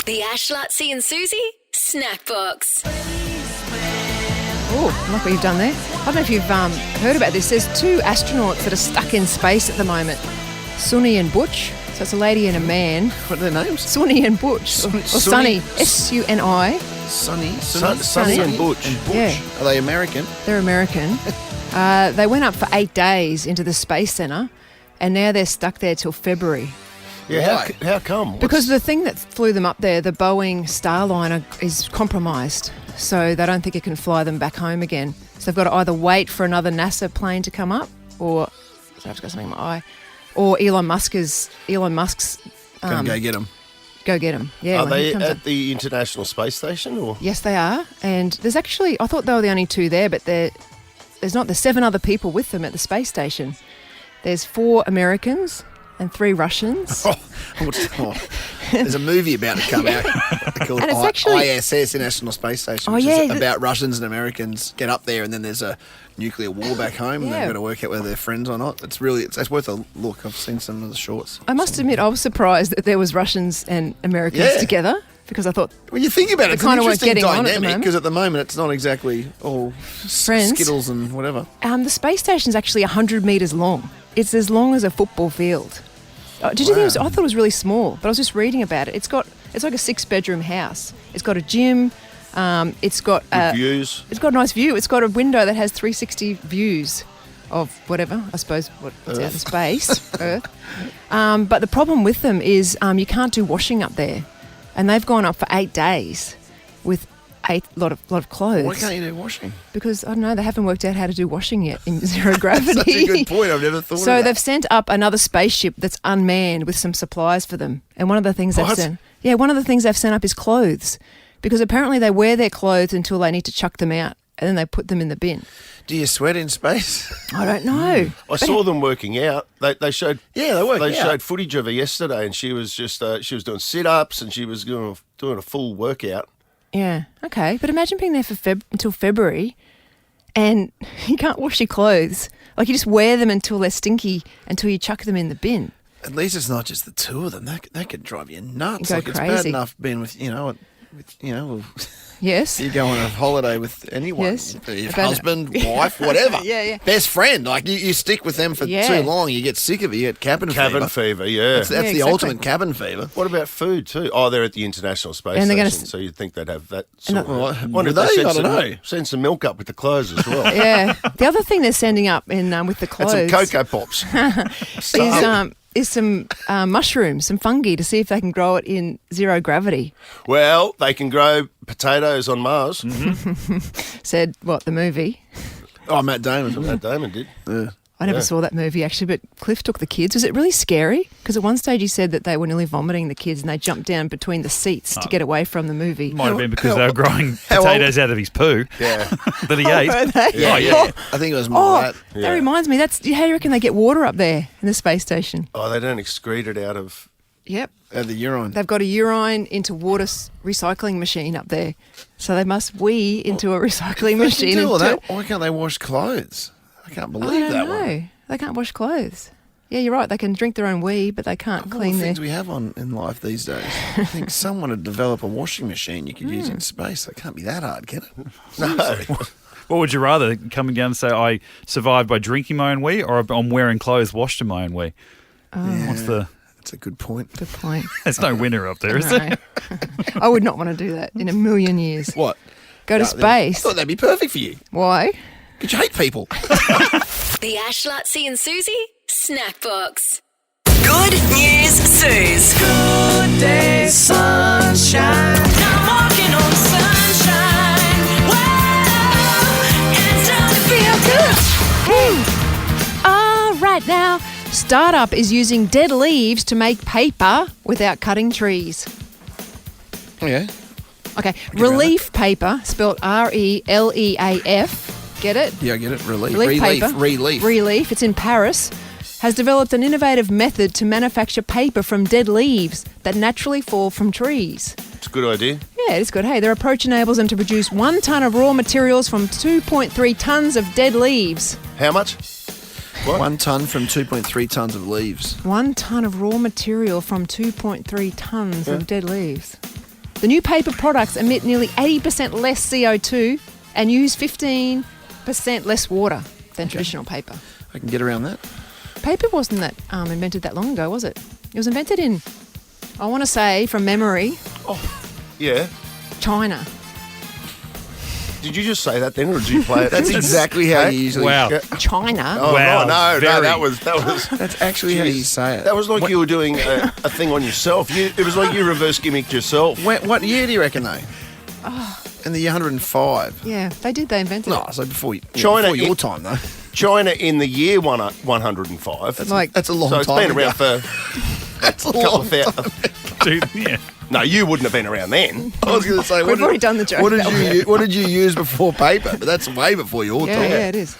The Ash, Luttsy and Susie Snackbox. Oh, like what you've done there. I don't know if you've heard about this. There's two astronauts that are stuck in space at the moment. Sunny and Butch. So it's a lady and a man. What are their names? Sunny and Butch. Or Sunny. S-U-N-I. Sunny and Butch. Yeah. Are they American? They're American. They went up for 8 days into the Space Centre and now they're stuck there till February. Yeah, how come? Because the thing that flew them up there, the Boeing Starliner, is compromised. So they don't think it can fly them back home again. So they've got to either wait for another NASA plane to come up or... Sorry, I've got something in my eye. Or Elon Musk's... Go get them. Go get them. Yeah. Are they at the International Space Station? Or? Yes, they are. And there's actually... I thought they were the only two there, but there's not. There's 7 other people with them at the space station. There's 4 Americans and 3 Russians. There's a movie about to come out called And it's actually- ISS, International Space Station, which is about Russians and Americans get up there and then there's a nuclear war back home and they've got to work out whether they're friends or not. It's worth a look. I've seen some of the shorts. I must admit, I was surprised that there was Russians and Americans together because I thought... When you think about it, it's an interesting dynamic because at the moment it's not exactly all friends. Skittles and whatever. The space station's actually 100 metres long. It's as long as a football field. Did you think I thought it was really small, but I was just reading about it. It's like a 6-bedroom house. It's got a gym. It's got views. It's got a nice view. It's got a window that has 360 views of whatever, I suppose, what's out in space, Earth. But the problem with them is you can't do washing up there, and they've gone up for 8 days with a lot of clothes. Why can't you do washing? Because, I don't know, they haven't worked out how to do washing yet in zero gravity. That's such a good point. I've never thought of that. So they've sent up another spaceship that's unmanned with some supplies for them. And one of the things they've sent up is clothes. Because apparently they wear their clothes until they need to chuck them out and then they put them in the bin. Do you sweat in space? I don't know. I saw them working out. They showed they showed footage of her yesterday and she was just she was doing sit-ups and she was doing a full workout. Yeah, okay. But imagine being there for until February and you can't wash your clothes. Like you just wear them until they're stinky until you chuck them in the bin. At least it's not just the two of them. That could drive you nuts. Go It's bad enough being with, Yes. you go on a holiday with anyone. Yes. Your husband, wife, whatever. Yeah. Best friend. Like you stick with them for too long, you get sick of it. You get cabin fever, yeah. That's the exactly. ultimate cabin fever. What about food too? Oh, they're at the International Space And they're Station, gonna so you'd think they'd have that. Would they? I don't know. Send some milk up with the clothes as well. Yeah. The other thing they're sending up with the clothes... And some Cocoa Pops. is some mushrooms, some fungi, to see if they can grow it in zero gravity. Well, they can grow potatoes on Mars. Mm-hmm. Said, what, the movie? Oh, Matt Damon. Matt Damon did. Yeah. I never saw that movie, actually, but Cliff took the kids. Was it really scary? Because at one stage he said that they were nearly vomiting, the kids, and they jumped down between the seats to get away from the movie. Might have been because they were growing potatoes out of his poo that he ate. Were they? Yeah. I think it was more that. That reminds me, how do you reckon they get water up there in the space station? Oh, they don't excrete it out of... Yep. The urine. They've got a urine into water recycling machine up there. So they must wee into a recycling machine. Can do all that. Why can't they wash clothes? I can't believe that one. They can't wash clothes. Yeah, you're right. They can drink their own wee, but they can't clean the their... things we have in life these days. I think someone would develop a washing machine you could use in space. That can't be that hard, can it? No. What would you rather, coming down and say, I survived by drinking my own wee, or I'm wearing clothes washed in my own wee? What's the... That's a good point. Good point. There's no winner up there, is there? I would not want to do that in a million years. What? Go to space. I thought that'd be perfect for you. Why? Because you hate people. The Ash, Luttsy and Susie Snackbox. Good news, Suze. Good day, sunshine. I'm walking on sunshine. Whoa, and it's time to feel good. All right, now, startup is using dead leaves to make paper without cutting trees. Oh, yeah? Okay, relief paper, spelled R-E-L-E-A-F. Get it? Yeah, I get it. Relief paper. Relief. It's in Paris. Has developed an innovative method to manufacture paper from dead leaves that naturally fall from trees. It's a good idea. Yeah, it's good. Hey, their approach enables them to produce 1 tonne of raw materials from 2.3 tonnes of dead leaves. How much? What? 1 tonne from 2.3 tonnes of leaves. 1 tonne of raw material from 2.3 tonnes of dead leaves. The new paper products emit nearly 80% less CO2 and use 15% less water than traditional paper. I can get around that. Paper wasn't that invented that long ago, was it? It was invented in, I want to say, from memory, Yeah. China. Did you just say that then, or did you play it? That's exactly how you usually. Wow. China? Oh, Wow, no, very. that was. That's actually how you say it. That was like you were doing a thing on yourself. It was like you reverse gimmicked yourself. What year do you reckon though? In the year 105. Yeah, they did. They invented No, it. so before China before your in- time though. China in the year 105. That's a long So it's time been around ago. for That's a a couple long of time. thousand. Dude, yeah. No, you wouldn't have been around then. I was going to say, We've already done the joke. What did you use before paper? But that's way before your Yeah, time. yeah, it is.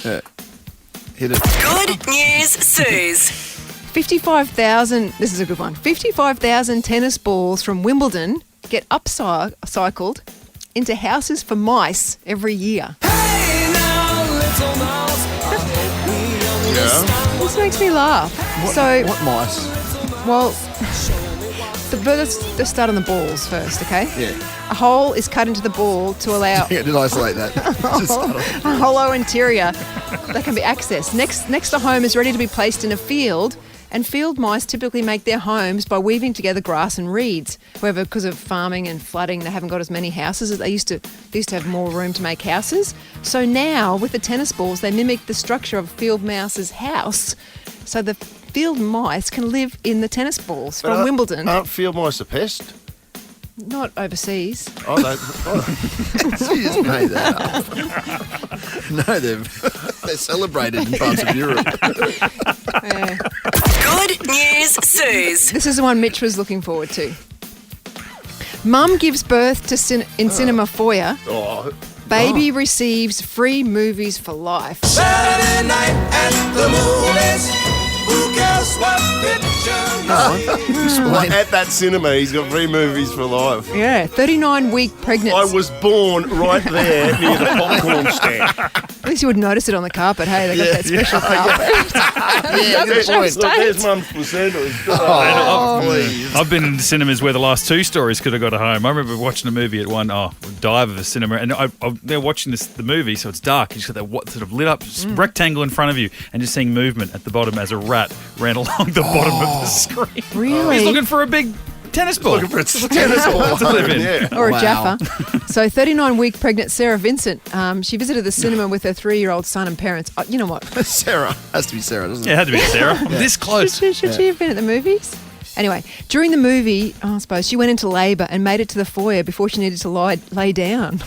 Yeah. Hit it. Good News Suze. 55,000, this is a good one, 55,000 tennis balls from Wimbledon get upcycled into houses for mice every year. Yeah. This makes me laugh. What mice? Well, let's start on the balls first, okay? Yeah. A hole is cut into the ball to allow Yeah, did isolate that. Just start off. a hollow interior that can be accessed. Next to home is ready to be placed in a field, and field mice typically make their homes by weaving together grass and reeds. However, because of farming and flooding, they haven't got as many houses as they used to. They used to have more room to make houses. So now, with the tennis balls, they mimic the structure of a field mouse's house. So the field mice can live in the tennis balls from Wimbledon. Aren't field mice a pest? Not overseas. Oh, She just made that up. No, they're celebrated in parts of Europe. Yeah. Good News Suze. This is the one Mitch was looking forward to. Mum gives birth to cinema foyer. Oh, Baby receives free movies for life. Saturday night at the movies. Who cares what picture? Explain. at that cinema, he's got 3 movies for life. Yeah, 39-week pregnant. I was born right there near the popcorn stand. At least you would notice it on the carpet. Hey, they got that special carpet. Yeah, good point. Look, there's Mum's placenta. I've been in cinemas where the last 2 stories could have got home. I remember watching a movie at one dive of a cinema, and they're watching the movie, so it's dark. You just got that sort of lit up rectangle in front of you, and just seeing movement at the bottom as a rat ran along the bottom of the screen. Really? He's looking for a big tennis ball. Looking for a tennis ball to live in. Yeah. Or a Wow. Jaffa. So 39-week pregnant Sarah Vincent, she visited the cinema with her 3-year-old son and parents. You know what? Sarah. Has to be Sarah, doesn't Yeah, it it? had to be Sarah. I'm this close. Should she have been at the movies? Anyway, during the movie, I suppose, she went into labour and made it to the foyer before she needed to lay down.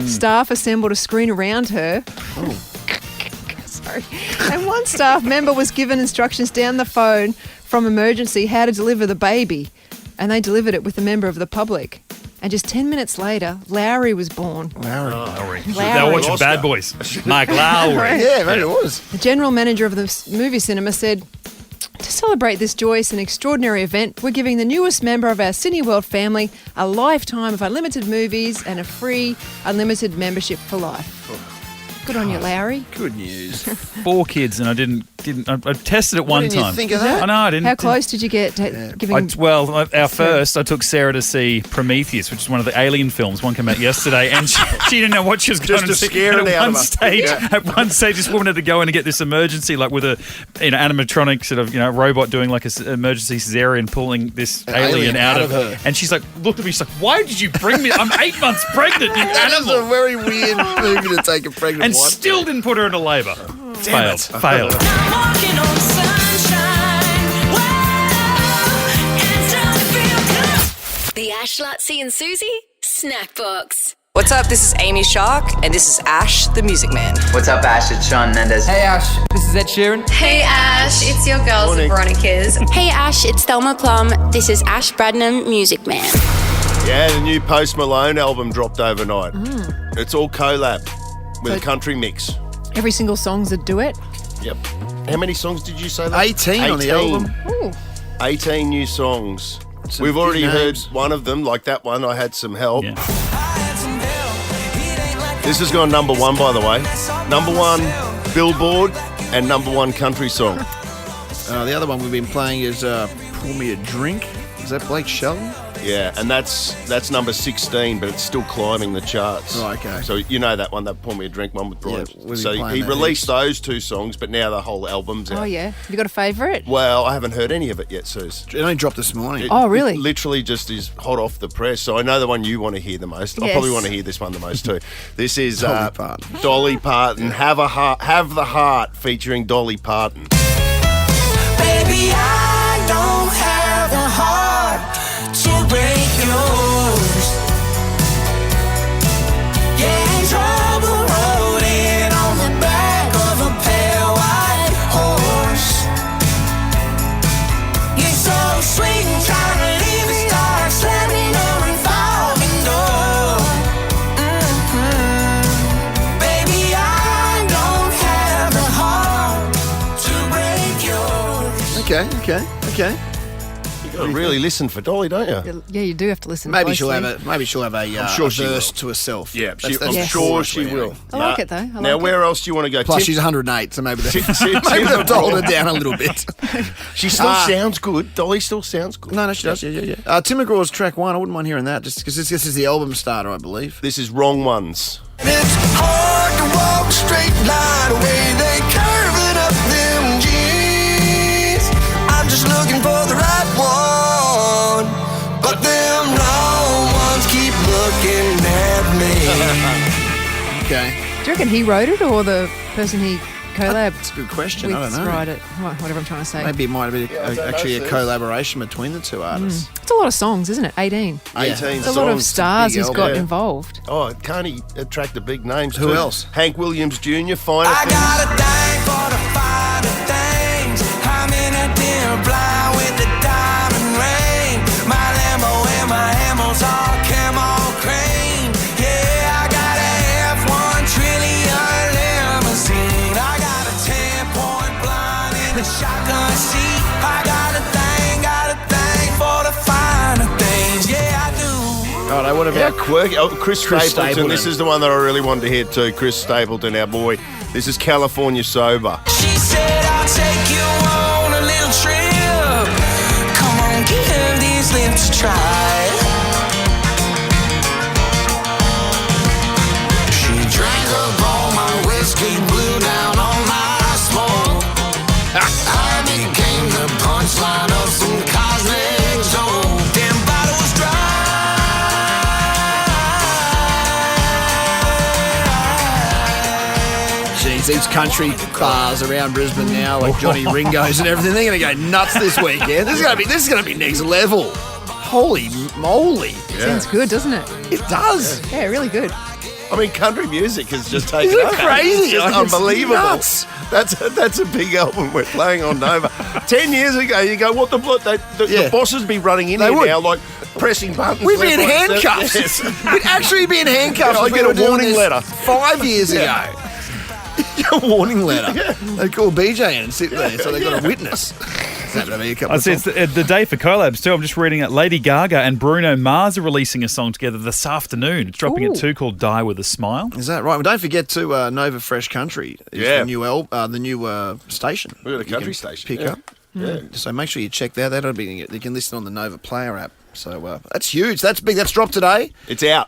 Staff assembled a screen around her. Sorry. And one staff member was given instructions down the phone from emergency how to deliver the baby. And they delivered it with a member of the public. And just 10 minutes later, Lowry was born. Lowry. They Lowry. were watching Bad Boys. Mark Lowry. Yeah, maybe it was. The general manager of the movie cinema said, to celebrate this joyous and extraordinary event, we're giving the newest member of our Cineworld family a lifetime of unlimited movies and a free unlimited membership for life. Good on you, Lowry. Good news. 4 kids, and I tested it one didn't you time. think of that? I know, I didn't. How close did you get to giving... Our first, I took Sarah to see Prometheus, which is one of the Alien films. One came out yesterday, and she didn't know what she was going Just to to see. scare And it out of her. At one stage, this woman had to go in and get this emergency, like with a animatronic sort of robot doing like an emergency cesarean, pulling this alien out of her. And she's like, looked at me, she's like, "Why did you bring me? I'm 8 months pregnant, you That is a animal!" very weird movie to take a pregnant And wife. still didn't put her into labour. Failed. I'm walking on sunshine. Whoa, it's time to feel good. The Ash, Luttsy and Susie Snackbox. What's up? This is Amy Shark, and this is Ash, the Music Man. What's up, Ash? It's Sean Mendes. Hey Ash, this is Ed Sheeran. Hey Ash, it's your girls, the Veronicas. Hey Ash, it's Thelma Plum. This is Ash Bradnam, Music Man. Yeah, the new Post Malone album dropped overnight. It's all collab with a country mix. Every single song's a duet? Yep. How many songs did you say? 18 on the album. Ooh. 18 new songs. Some We've already big heard names. one of them, like that one, I Had Some Help. Yeah. This has gone number 1, by the way. Number 1 Billboard and number 1 country song. The other one we've been playing is Pour Me a Drink. Is that Blake Shelton? Yeah, and that's number 16, but it's still climbing the charts. Right, okay. So you know that one, that Pour Me a Drink one with Brian. Yeah, so he released those 2 songs, but now the whole album's out. Oh, yeah. Have you got a favourite? Well, I haven't heard any of it yet, Suze. It only dropped this morning. Oh, really? It literally just is hot off the press. So I know the one you want to hear the most. I Yes. probably want to hear this one the most too. This is Dolly Parton. Dolly Parton, Have the Heart, featuring Dolly Parton. Baby, I don't have the heart to break yours. Yeah, trouble rolling on the back of a pale white horse. You're so sweet and trying to leave me start slamming a revolving door. Baby, I don't have the heart to break yours. Okay. You got to really listen for Dolly, don't you? Yeah, you do have to listen Maybe she'll closely. have a I'm sure she verse will. to herself. Yeah, That's I'm the sure chorus she we're will. hearing. I like it, though. I Now, like where else do you want to go? Plus, Tim- she's 108, so maybe Tim they've doled her down a little bit. She still sounds good. Dolly still sounds good. No, she does. Yeah. Tim McGraw's track 1. I wouldn't mind hearing that, just because this is the album starter, I believe. This is Wrong Ones. It's hard to walk a straight line away. They curve it up them jeans. I'm just looking for the right one, but them wrong ones keep looking at me. Okay. Do you reckon he wrote it or the person he collabed That's a good question. with I don't know. write it? Whatever I'm trying to say. Maybe it might have been I don't actually know, a Sis. collaboration between the two artists. It's a lot of songs, isn't it? 18. 18 It's songs. a lot of stars big he's got album. involved. Oh, can't he attract the big names? Who too? else? Hank Williams Jr., Finer I Things. got a thing for the finer things. I'm in a dim blind with the diamond ring. My Lambo and my ammo's all camo cream. Yeah, I got a F1 trillion limousine. I got a 10-point blind in the shotgun seat. I got a thing for the finer things. Yeah, I do. All right, what How about quirky. Oh, Chris Stapleton. Stapleton. This is the one that I really wanted to hear too. Chris Stapleton, our boy. This is California Sober. She said, I'll take you on a little trip. Come on, give these lips a try. She drank up all my whiskey, blew down all my smoke. I became the punchline of some cosmic joke. Damn bottle was dry. Jeez, these country bars around Brisbane now, like Johnny Ringo's and everything, they're going to go nuts this weekend. This is going to be next level. Holy moly! Sounds good, doesn't it? It does. Yeah, really good. I mean, country music has just taken Isn't it over. crazy? It's just Like, it's unbelievable. nuts. That's a big album we're playing on Nova. 10 years ago, you go, what the blood? The Yeah. bosses be running in They here would. now, like pressing buttons. We'd be in left, right, handcuffs. yes. We'd actually be in handcuffs. Yeah, I'd if we get a were doing warning this letter. 5 years ago. A warning letter. They'd call BJ in and sit there, so they got a witness. It's happened to me a couple I of see times. it's the day for collabs too. I'm just reading it. Lady Gaga and Bruno Mars are releasing a song together this afternoon. It's dropping Ooh. at 2 called Die With a Smile. Is that right? Well, don't forget to Nova Fresh Country. Is Yeah. the new station. We've got a You country can station. Pick Yeah. up. Yeah. So make sure you check that. That'll be. You can listen on the Nova Player app. So that's huge. That's big. That's dropped today. It's out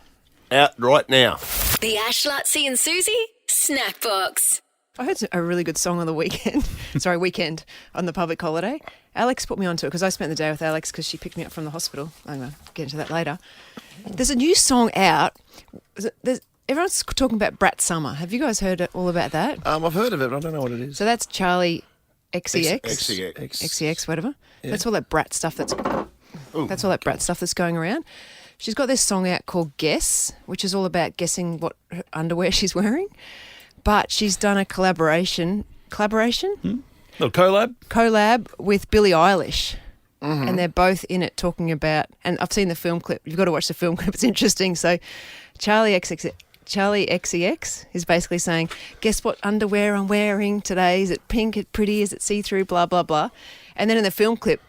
right now. The Ash, Luttsy and Susie Snackbox. I heard a really good song on the weekend. Weekend on the public holiday. Alex put me onto it because I spent the day with Alex because she picked me up from the hospital. I'm going to get into that later. There's a new song out. Everyone's talking about Brat Summer. Have you guys heard all about that? I've heard of it, but I don't know what it is. So that's Charlie XCX. XCX. Whatever. Yeah. That's all that brat stuff that's all that brat stuff that's going around. She's got this song out called Guess, which is all about guessing what underwear she's wearing. But she's done a collaboration Little collab. with Billie Eilish. And they're both in it talking about, and I've seen the film clip. You've got to watch the film clip. It's interesting. So Charlie XCX is basically saying, guess what underwear I'm wearing today? Is it pink? Is it pretty? Is it see-through? Blah, blah, blah. And then in the film clip,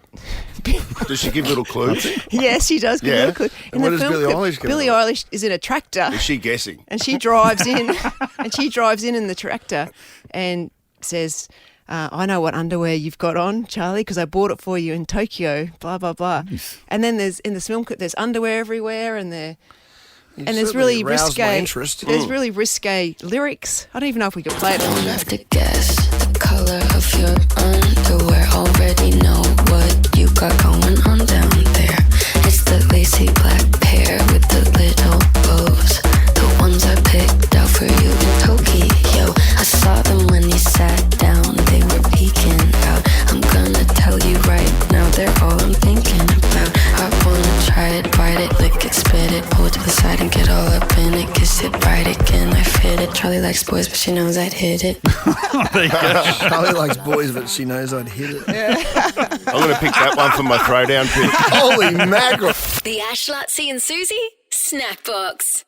Does she give little clues? yes, she does. Give Yeah. you a clue. In And what the does film Billie clip, Eilish give Billie her? Eilish is in a tractor. Is she guessing? And she drives in, in the tractor and says, I know what underwear you've got on, Charlie, because I bought it for you in Tokyo, blah, blah, blah. Nice. And then in the film clip, there's underwear everywhere and there's certainly really aroused my risque. interest. There's really risque lyrics. I don't even know if we could play it. Don't have to guess the color of your underwear. Already know what you got going on down there. It's the lacy black pair with the little bows. The ones I picked out for you in Tokyo. I saw them when you sat down. They were peeking out. I'm gonna tell you right now, they're all I'm thinking about. I wanna try it, bite it, lick it, spit it, pull it to the side and get all up in it. Kiss it, right again, I fit it. Charlie likes boys, but she knows I'd hit it. There you go. Charlie likes boys, but she knows I'd hit it. I'm going to pick that one for my throwdown pick. Holy mackerel. The Ash, Luttsy and Susie Snackbox.